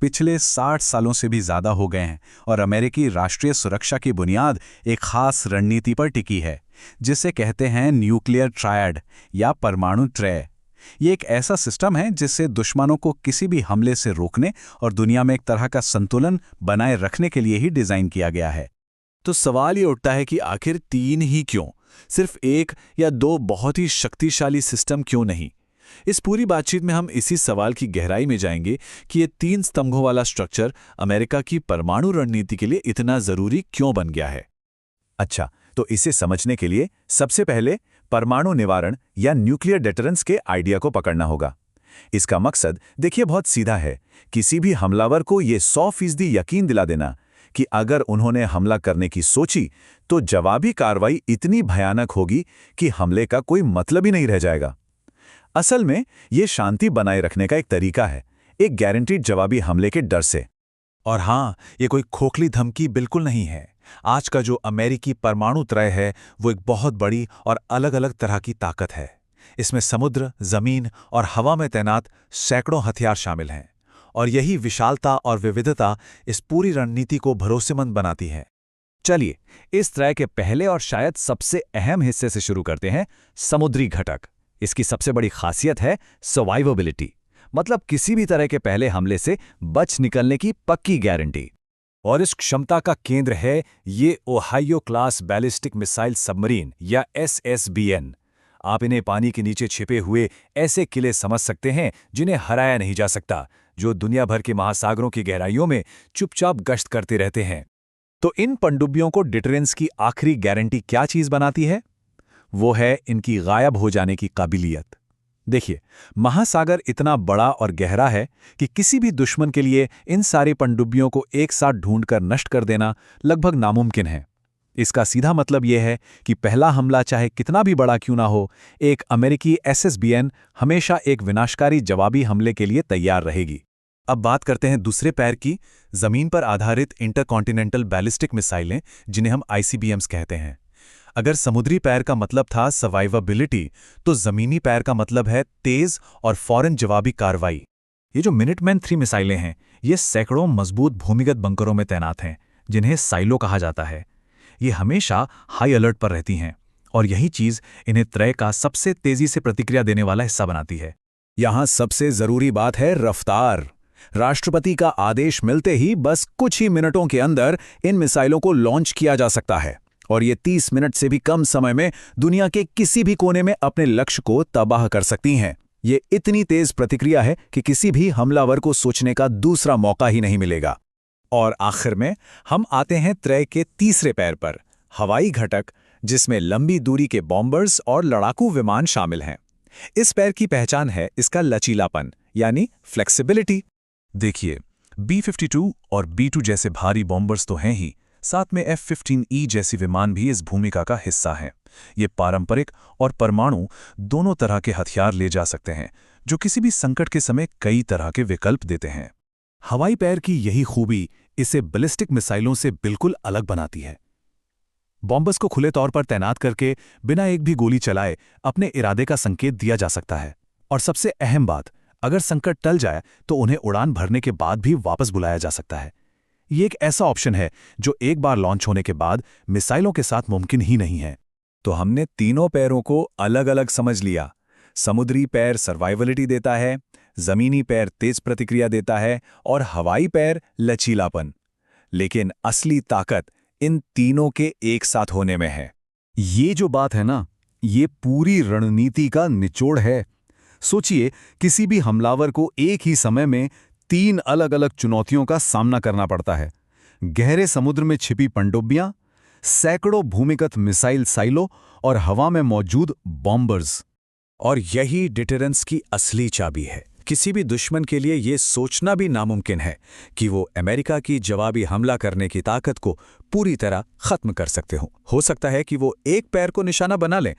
पिछले 60 सालों से भी ज्यादा हो गए हैं और अमेरिकी राष्ट्रीय सुरक्षा की बुनियाद एक खास रणनीति पर टिकी है, जिसे कहते हैं न्यूक्लियर ट्रायड या परमाणु त्रय। ये एक ऐसा सिस्टम है जिससे दुश्मनों को किसी भी हमले से रोकने और दुनिया में एक तरह का संतुलन बनाए रखने के लिए ही डिजाइन किया गया है। तो सवाल ये उठता है कि आखिर तीन ही क्यों? सिर्फ एक या दो बहुत ही शक्तिशाली सिस्टम क्यों नहीं? इस पूरी बातचीत में हम इसी सवाल की गहराई में जाएंगे कि ये तीन स्तंभों वाला स्ट्रक्चर अमेरिका की परमाणु रणनीति के लिए इतना जरूरी क्यों बन गया है। अच्छा, तो इसे समझने के लिए सबसे पहले परमाणु निवारण या न्यूक्लियर डेटरेंस के आइडिया को पकड़ना होगा। इसका मकसद देखिए बहुत सीधा है, किसी भी हमलावर को ये 100% यकीन दिला देना कि अगर उन्होंने हमला करने की सोची तो जवाबी कार्रवाई इतनी भयानक होगी कि हमले का कोई मतलब ही नहीं रह जाएगा। असल में ये शांति बनाए रखने का एक तरीका है, एक गारंटीड जवाबी हमले के डर से। और हाँ, ये कोई खोखली धमकी बिल्कुल नहीं है। आज का जो अमेरिकी परमाणु त्रय है वो एक बहुत बड़ी और अलग अलग तरह की ताकत है। इसमें समुद्र, जमीन और हवा में तैनात सैकड़ों हथियार शामिल हैं, और यही विशालता और विविधता इस पूरी रणनीति को भरोसेमंद बनाती है। चलिए, इस त्रय के पहले और शायद सबसे अहम हिस्से से शुरू करते हैं, समुद्री घटक। इसकी सबसे बड़ी खासियत है सर्वाइवेबिलिटी, मतलब किसी भी तरह के पहले हमले से बच निकलने की पक्की गारंटी। और इस क्षमता का केंद्र है ये Ohio class ballistic missile submarine या SSBN। आप इन्हें पानी के नीचे छिपे हुए ऐसे किले समझ सकते हैं जिन्हें हराया नहीं जा सकता, जो दुनिया भर के महासागरों की गहराइयों में चुपचाप गश्त करते रहते हैं। तो इन पनडुब्बियों को डिटरेंस की आखिरी गारंटी क्या चीज बनाती है? वो है इनकी गायब हो जाने की काबिलियत। देखिए, महासागर इतना बड़ा और गहरा है कि किसी भी दुश्मन के लिए इन सारी पनडुब्बियों को एक साथ ढूंढकर नष्ट कर देना लगभग नामुमकिन है। इसका सीधा मतलब यह है कि पहला हमला चाहे कितना भी बड़ा क्यों ना हो, एक अमेरिकी SSBN हमेशा एक विनाशकारी जवाबी हमले के लिए तैयार रहेगी। अब बात करते हैं दूसरे पैर की, जमीन पर आधारित इंटरकॉन्टिनेंटल बैलिस्टिक मिसाइलें, जिन्हें हम ICBMs कहते हैं। अगर समुद्री पैर का मतलब था सर्वाइवेबिलिटी, तो जमीनी पैर का मतलब है तेज और फौरन जवाबी कार्रवाई। ये जो मिनटमैन 3 मिसाइलें हैं, ये सैकड़ों मजबूत भूमिगत बंकरों में तैनात हैं, जिन्हें साइलो कहा जाता है। ये हमेशा हाई अलर्ट पर रहती हैं, और यही चीज इन्हें त्रय का सबसे तेजी से प्रतिक्रिया देने वाला हिस्सा बनाती है। यहां सबसे जरूरी बात है रफ्तार। राष्ट्रपति का आदेश मिलते ही बस कुछ ही मिनटों के अंदर इन मिसाइलों को लॉन्च किया जा सकता है, और ये 30 मिनट से भी कम समय में दुनिया के किसी भी कोने में अपने लक्ष्य को तबाह कर सकती हैं। ये इतनी तेज प्रतिक्रिया है कि किसी भी हमलावर को सोचने का दूसरा मौका ही नहीं मिलेगा। और आखिर में हम आते हैं त्रय के तीसरे पैर पर, हवाई घटक, जिसमें लंबी दूरी के बॉम्बर्स और लड़ाकू विमान शामिल हैं। इस पैर की पहचान है इसका लचीलापन, यानी फ्लेक्सिबिलिटी। देखिए, B-52 और B-2 जैसे भारी बॉम्बर्स तो हैं ही, साथ में F-15E जैसी विमान भी इस भूमिका का हिस्सा हैं। ये पारंपरिक और परमाणु दोनों तरह के हथियार ले जा सकते हैं, जो किसी भी संकट के समय कई तरह के विकल्प देते हैं। हवाई पैर की यही खूबी इसे बैलिस्टिक मिसाइलों से बिल्कुल अलग बनाती है। बॉम्बर्स को खुले तौर पर तैनात करके बिना एक भी गोली चलाए अपने इरादे का संकेत दिया जा सकता है। और सबसे अहम बात, अगर संकट टल जाए तो उन्हें उड़ान भरने के बाद भी वापस बुलाया जा सकता है। ये एक ऐसा ऑप्शन है जो एक बार लॉन्च होने के बाद मिसाइलों के साथ मुमकिन ही नहीं है। तो हमने तीनों पैरों को अलग अलग समझ लिया। समुद्री पैर सर्वाइवेबिलिटी देता है, जमीनी पैर तेज प्रतिक्रिया देता है, और हवाई पैर लचीलापन। लेकिन असली ताकत इन तीनों के एक साथ होने में है। ये जो बात है ना, ये पूरी रणनीति का निचोड़ है। सोचिए, किसी भी हमलावर को एक ही समय में 3 अलग अलग चुनौतियों का सामना करना पड़ता है। गहरे समुद्र में छिपी पनडुब्बियां, सैकड़ों भूमिगत मिसाइल साइलो और हवा में मौजूद बॉम्बर्स। और यही डिटरेंस की असली चाबी है। किसी भी दुश्मन के लिए ये सोचना भी नामुमकिन है कि वो अमेरिका की जवाबी हमला करने की ताकत को पूरी तरह खत्म कर सकते हो सकता है कि वो एक पैर को निशाना बना लें,